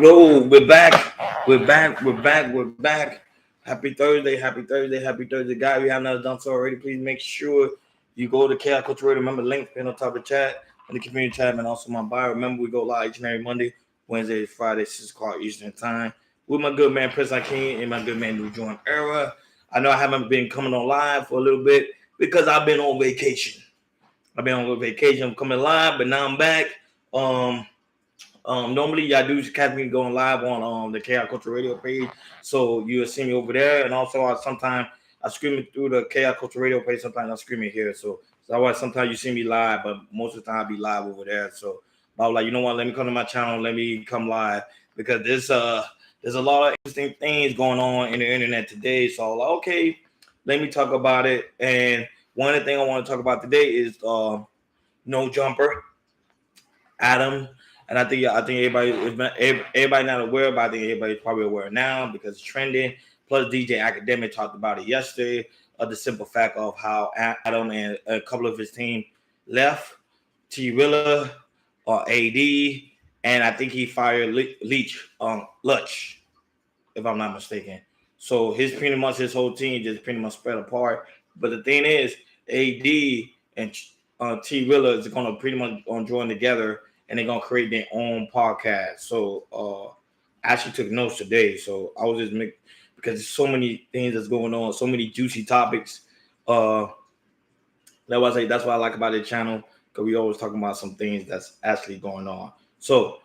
Yo, we're back. We're back. Happy Thursday, happy Thursday, guys. We have not done so already. Please make sure you go to KI Culture Radio. Remember, link pin on top of the chat in the community tab and also my bio. Remember, we go live each and every Monday, Wednesday, Friday, 6 o'clock Eastern Time. With my good man, Prince King, and my good man, New Join Era. I know I haven't been coming on live for a little bit because I've been on vacation. I'm coming live, but now I'm back. Normally I do catch me going live on the KI Culture Radio page, so you'll see me over there, and also sometimes I scream it through the KI Culture Radio page. Sometimes I scream it here, so that's why sometimes you see me live, but most of the time I be live over there. So I was like, you know what? Let me come to my channel. Let me come live because there's a lot of interesting things going on in the internet today. So I was like, okay, let me talk about it. And one of the things I want to talk about today is no jumper. Adam, and I think everybody not aware, but I think everybody's probably aware now because it's trending. Plus, DJ Akademiks talked about it yesterday. Of the simple fact of how Adam and a couple of his team left T-Rell or AD, and I think he fired Lutch, if I'm not mistaken. So pretty much his whole team just pretty much spread apart. But the thing is, AD and T-Rell is going to pretty much join together and they're gonna create their own podcast. So I actually took notes today. So I was just because there's so many things that's going on, so many juicy topics. That's what I like about the channel, because we always talking about some things that's actually going on. So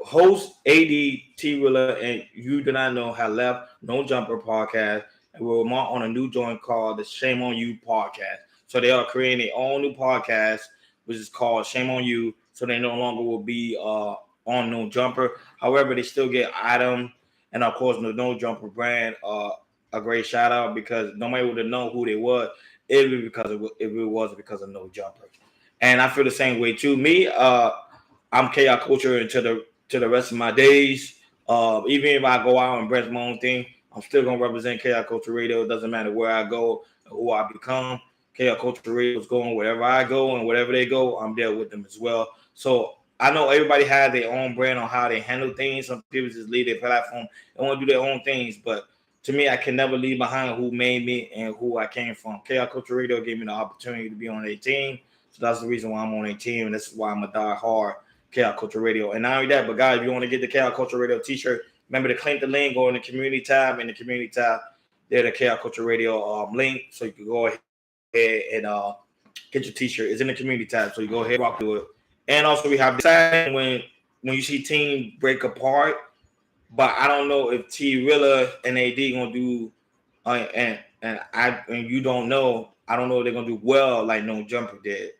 host AD T-Rell and You Do Not Know have left No Jumper podcast and we're on a new joint called the Shame on You podcast. So they are creating their own new podcast, which is called Shame on You. So they no longer will be on No Jumper. However, they still get Adam and of course the No Jumper brand a great shout out, because nobody would have known who they were if it was because of No Jumper. And I feel the same way too. Me, I'm KI Culture to the rest of my days. Even if I go out and branch my own thing, I'm still gonna represent KI Culture Radio. It doesn't matter where I go or who I become. KI Culture Radio is going wherever I go, and wherever they go, I'm there with them as well. So I know everybody has their own brand on how they handle things. Some people just leave their platform and want to do their own things, but to me, I can never leave behind who made me and who I came from. KI Culture Radio gave me the opportunity to be on a team, so that's the reason why I'm on a team, and this is why I'm a die hard KI Culture Radio. And not only that, but guys, if you want to get the KI Culture Radio t-shirt, remember to click the link, go in the community tab. In the community tab, there's the KI Culture Radio link, so you can go ahead and get your t-shirt. It's in the community tab, so you go ahead and rock through it. And also we have this when you see team break apart, but I don't know if T-Rell and AD gonna do and you don't know. I don't know if they're gonna do well like No Jumper did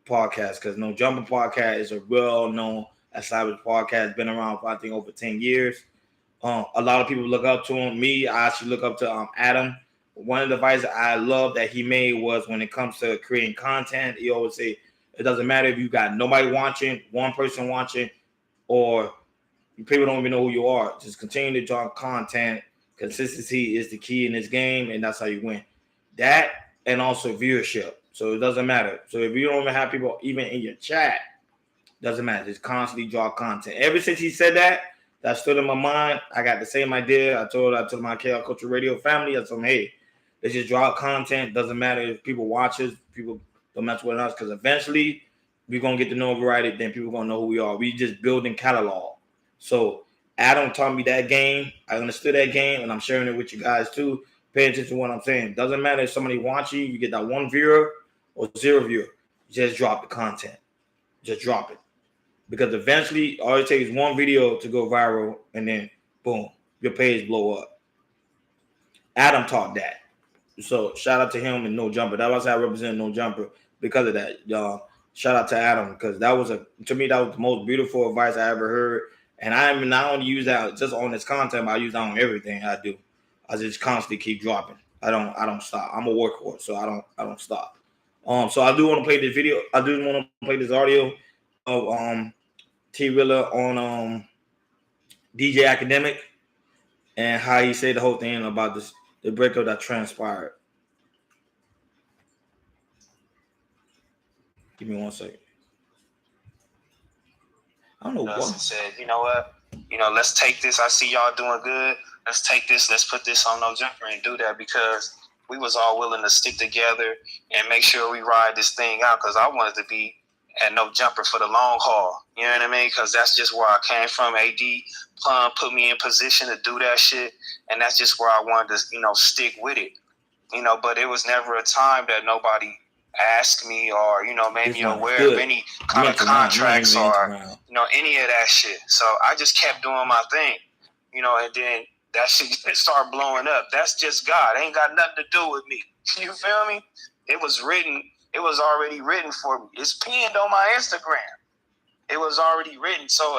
podcast, because No Jumper podcast is a well-known established podcast, been around for I think over 10 years. A lot of people look up to him. Me, I actually look up to Adam. One of the advice I love that he made was when it comes to creating content, he always say it doesn't matter if you got nobody watching, one person watching, or people don't even know who you are. Just continue to drop content. Consistency is the key in this game, and that's how you win. That and also viewership. So it doesn't matter. So if you don't even have people even in your chat, doesn't matter. Just constantly draw content. Ever since he said that stood in my mind. I got the same idea. I told my KI Culture Radio family. I told them, hey, let's just draw content. Doesn't matter if people watch us, people don't mess with us, because eventually we're gonna get to know variety. Then people gonna know who we are. We just building catalog. So Adam taught me that game. I understood that game, and I'm sharing it with you guys too. Pay attention to what I'm saying. Doesn't matter if somebody watching you get that one viewer or zero viewer. Just drop the content. Just drop it. Because eventually all it takes is one video to go viral, and then boom, your page blow up. Adam taught that. So shout out to him and No Jumper. That was how I represent No Jumper because of that. Shout out to Adam, because to me that was the most beautiful advice I ever heard. And I am not only use that just on this content, but I use that on everything I do. I just constantly keep dropping. I don't stop. I'm a workhorse, so I don't stop. So I do want to play this video. I do want to play this audio of T-Rell on DJ Akademiks and how he said the whole thing about the breakup that transpired. Give me 1 second. I don't know what. And said, you know what? Let's take this. I see y'all doing good. Let's take this. Let's put this on No Jumper and do that because we was all willing to stick together and make sure we ride this thing out because I wanted to be at No Jumper for the long haul. You know what I mean? Because that's just where I came from. AD Plum put me in position to do that shit, and that's just where I wanted to, stick with it. But it was never a time that nobody asked me or, made me aware of any kind of contracts or, any of that shit. So I just kept doing my thing, and then that shit started blowing up. That's just God. It ain't got nothing to do with me. You feel me? It was written. It was already written for me. It's pinned on my Instagram. It was already written. So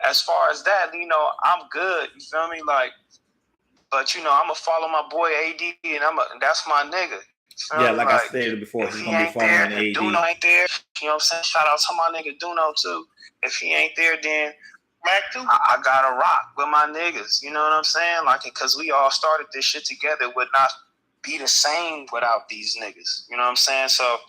as far as that, I'm good. You feel me? But I'm gonna follow my boy AD, and that's my nigga. Yeah, like I stated before, he's gonna be following AD. If Duno ain't there, you know what I'm saying? Shout out to my nigga Duno too. If he ain't there, then I gotta rock with my niggas. You know what I'm saying? Because we all started this shit together, would not be the same without these niggas. You know what I'm saying? So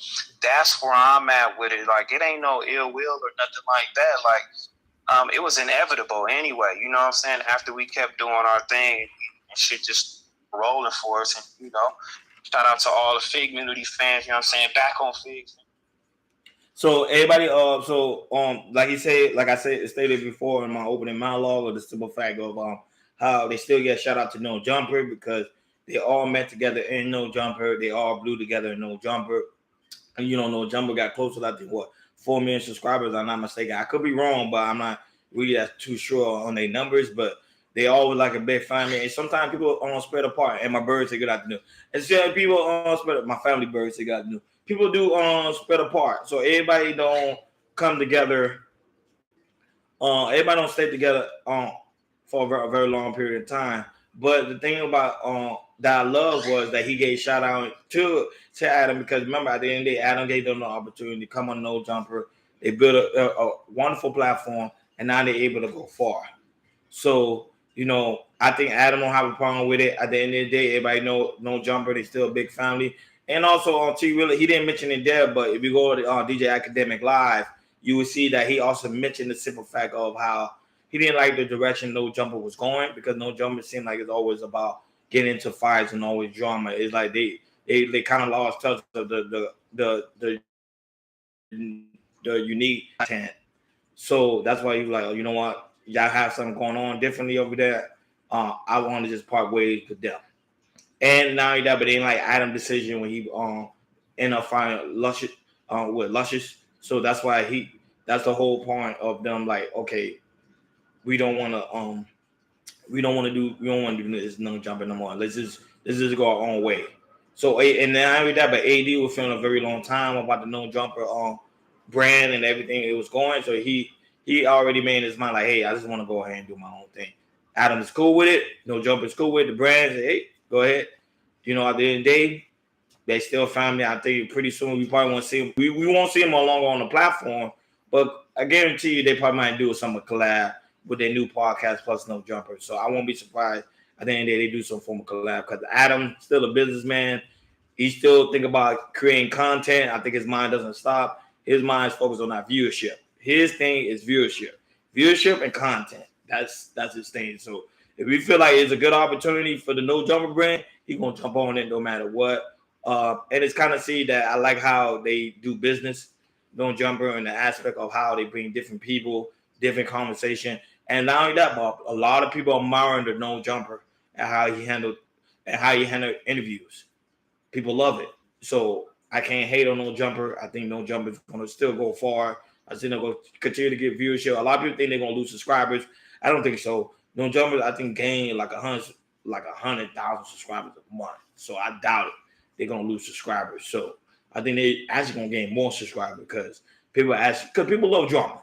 that's where I'm at with it. It ain't no ill will or nothing like that. It was inevitable anyway. You know what I'm saying? After we kept doing our thing. Shit just rolling for us, and shout out to all the Figment fans. You know what I'm saying? Back on Figs. So everybody, like I stated before in my opening monologue, or the simple fact of how they still get shout out to No Jumper because they all met together in No Jumper. They all blew together in No Jumper, and No Jumper got close to 4 million subscribers. I'm not mistaken. I could be wrong, but I'm not really too sure on their numbers, but. They always like a big family, and sometimes people spread apart. And my birds say good afternoon. And so people spread. My family birds say good afternoon. People do spread apart, so everybody don't come together. Everybody don't stay together for a very long period of time. But the thing about that I love was that he gave shout out to Adam because remember at the end of the day, Adam gave them the opportunity to come on No Jumper. They built a wonderful platform, and now they're able to go far. So. I think Adam don't have a problem with it. At the end of the day, everybody know No Jumper. They still a big family. And also on T-Rell, he didn't mention it there, but if you go to DJ Akademiks Live, you will see that he also mentioned the simple fact of how he didn't like the direction No Jumper was going because No Jumper seemed like it's always about getting into fights and always drama. It's like they kind of lost touch of the unique content. So that's why he was like, you know what? Y'all have something going on differently over there. I want to just part ways with them. And not only that, but they didn't like Adam's decision when he ended up finding Luscious with Luscious. So that's why that's the whole point of them like, okay, we don't want to do this No Jumper no more. Let's just go our own way. So and then not only that, but AD was feeling a very long time about the No Jumper brand and everything it was going. So he already made his mind like, hey, I just want to go ahead and do my own thing. Adam is cool with it. No Jumper is cool with it. The brand say, hey, go ahead. At the end of the day, they still family. I think pretty soon we probably won't see them. We won't see them no longer on the platform, but I guarantee you they probably might do some collab with their new podcast plus No Jumper. So I won't be surprised at the end of the day they do some form of collab because Adam still a businessman. He still think about creating content. I think his mind doesn't stop. His mind's focused on that viewership. His thing is viewership and content. That's his thing. So if we feel like it's a good opportunity for the No Jumper brand, he's gonna jump on it no matter what. And it's kind of see that I like how they do business, No Jumper, and the aspect of how they bring different people, different conversation. And not only that, but a lot of people admiring the No Jumper and how he handled interviews. People love it. So I can't hate on No Jumper. I think No Jumper is gonna still go far. I think they're gonna continue to get viewership. A lot of people think they're gonna lose subscribers. I don't think so. No Jumper, I think gain like 100,000 subscribers a month. So I doubt it. They're gonna lose subscribers. So I think they actually gonna gain more subscribers because people love drama.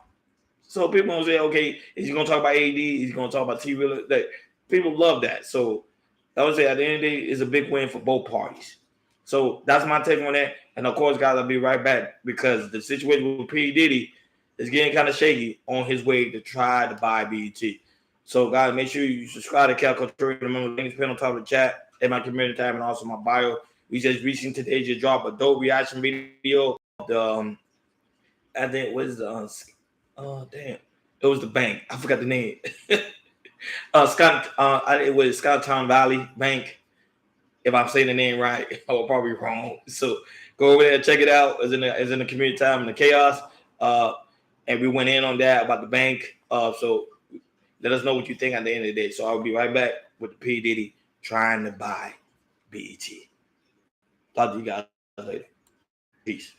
So people gonna say, okay, is he gonna talk about AD? He's gonna talk about T-Rell. Like, people love that. So I would say at the end of the day, it's a big win for both parties. So that's my take on that. And of course, guys, I'll be right back because the situation with P. Diddy is getting kind of shaky on his way to try to buy BET. So, guys, make sure you subscribe to Cal Culture. Remember, the links pinned on top of the chat in my community tab and also my bio. We just recently today just dropped a dope reaction video of the I think what is the damn. It was the bank. I forgot the name. It was Scott Valley Bank. If I'm saying the name right, I will probably be wrong. So go over there and check it out. It's in the community time in the chaos. And we went in on that about the bank. So let us know what you think at the end of the day. So I'll be right back with the P Diddy trying to buy BET. Talk to you guys later. Peace.